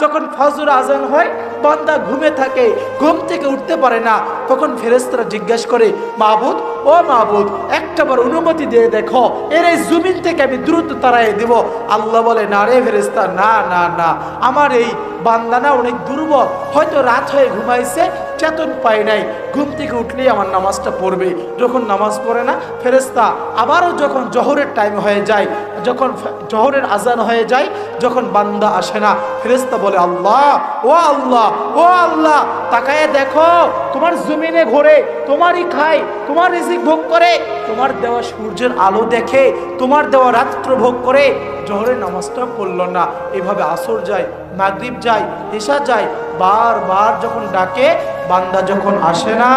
যখন ফজর আজান হয় বান্দা ঘুমে থাকে, ঘুম থেকে উঠতে পারে না, তখন ফেরেশতারা জিজ্ঞাসা করে, মাবুদ ও মাবুদ, একটাবার অনুমতি দিয়ে দেখো, এর এই জমিন থেকে আমি দ্রুত তাড়াই দেব। আল্লাহ বলে, না রে ফেরেশতা, না না না, আমার এই বান্দা না অনেক দুর্বল, হয়তো রাত হয়ে ঘুমাইছে, চেতন পায় নাই, ঘুম থেকে উঠলেই আমার নামাজটা পড়বে। যখন নামাজ পড়ে না ফেরেশতা, আবারও যখন জোহরের টাইম হয়ে যায়, যখন জোহরের আজান হয়ে যায়, যখন বান্দা আসে না, ফেরেশতা বলে, আল্লাহ ও আল্লাহ ও আল্লাহ, তাকায় দেখো, তোমার জমিনে ঘোরে, তোমারই খায়, তোমার রিজিক ভোগ করে, তোমার দেওয়া সূর্যের আলো দেখে, তোমার দেওয়া রাত্র ভোগ করে, জোহরের নামাজটা পড়লো না। এভাবে আসর যায়, মাগরিব যায়, এশা যায়, বারবার যখন ডাকে, বান্দা যখন আসে না,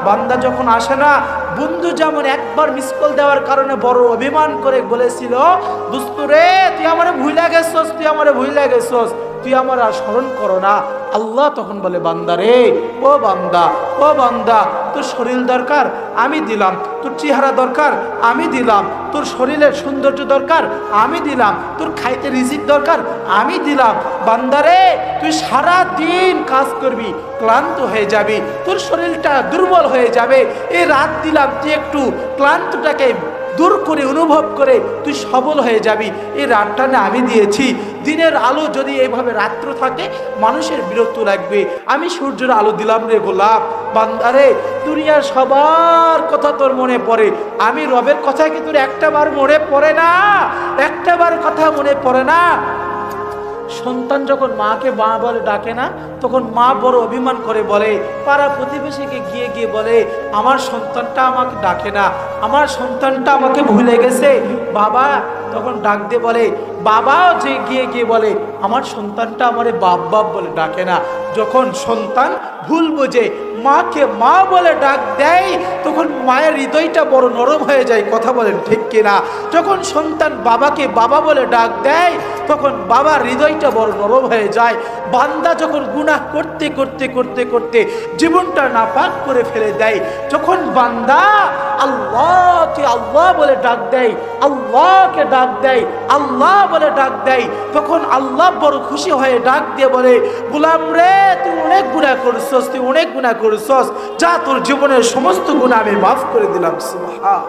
বান্দা যখন আসে না, বন্ধু যেমন একবার মিস কল দেওয়ার কারণে বড় অভিমান করে বলেছিল, দোস্ত রে তুই আমারে ভুইলা গেছস, তুই আমারে ভুইলা গেছস, তুই আমার আর স্মরণ করো না। আল্লাহ তখন বলে, বান্দা রে, ও বান্দা, ও বান্দা, তোর শরীর দরকার আমি দিলাম, তোর চেহারা দরকার আমি দিলাম, তোর শরীরের সৌন্দর্য দরকার আমি দিলাম, তোর খাইতে রিজিক দরকার আমি দিলাম। বান্দা রে, তুই সারা দিন কাজ করবি, ক্লান্ত হয়ে যাবি, তোর শরীরটা দুর্বল হয়ে যাবে, এই রাত দিলাম, তুই একটু ক্লান্তটাকে দূর করে অনুভব করে তুই সবল হয়ে যাবি, এই রাতটা না আমি দিয়েছি। দিনের আলো যদি এইভাবে রাত্র থাকে, মানুষের বিরক্ত লাগবে, আমি সূর্যের আলো দিলাম রে গোলাপ। বান্দারে, দুনিয়ার সবার কথা তোর মনে পড়ে, আমি রবের কথা কি তোর একটাবার মনে পড়ে না? একটাবার কথা মনে পড়ে না? সন্তান যখন মাকে মা বলে ডাকে না, তখন মা বড় অভিমান করে বলে, পাড়া প্রতিবেশীকে গিয়ে গিয়ে বলে, আমার সন্তানটা আমাকে ডাকে না, আমার সন্তানটা আমাকে ভুলে গেছে। বাবা তখন ডাক দিয়ে বলে, বাবাও যে গিয়ে গিয়ে বলে, আমার সন্তানটা আমারে বাপ বাপ বলে ডাকে না। যখন সন্তান ভুল বোঝে, মাকে মা বলে ডাক দেয়, তখন মায়ের হৃদয়টা বড় নরম হয়ে যায়। কথা বলেন ঠিক কিনা? যখন সন্তান বাবাকে বাবা বলে ডাক দেয়, তখন বাবার হৃদয়টা বড় নরম হয়ে যায়। বান্দা যখন গুনাহ করতে করতে করতে করতে জীবনটা নাপাক করে ফেলে দেয়, যখন বান্দা আল্লাহকে আল্লাহ বলে ডাক দেয়, আল্লাহকে ডাক দেয়, আল্লাহ বলে ডাক দেয়, তখন আল্লাহ বড় খুশি হয়ে ডাক দিয়ে বলে, গোলাম রে, তুই অনেক গুনাহ করছস, তুই অনেক গুনাহ করছস, যা তোর জীবনের সমস্ত গুনাহ আমি মাফ করে দিলাম। সুবহান।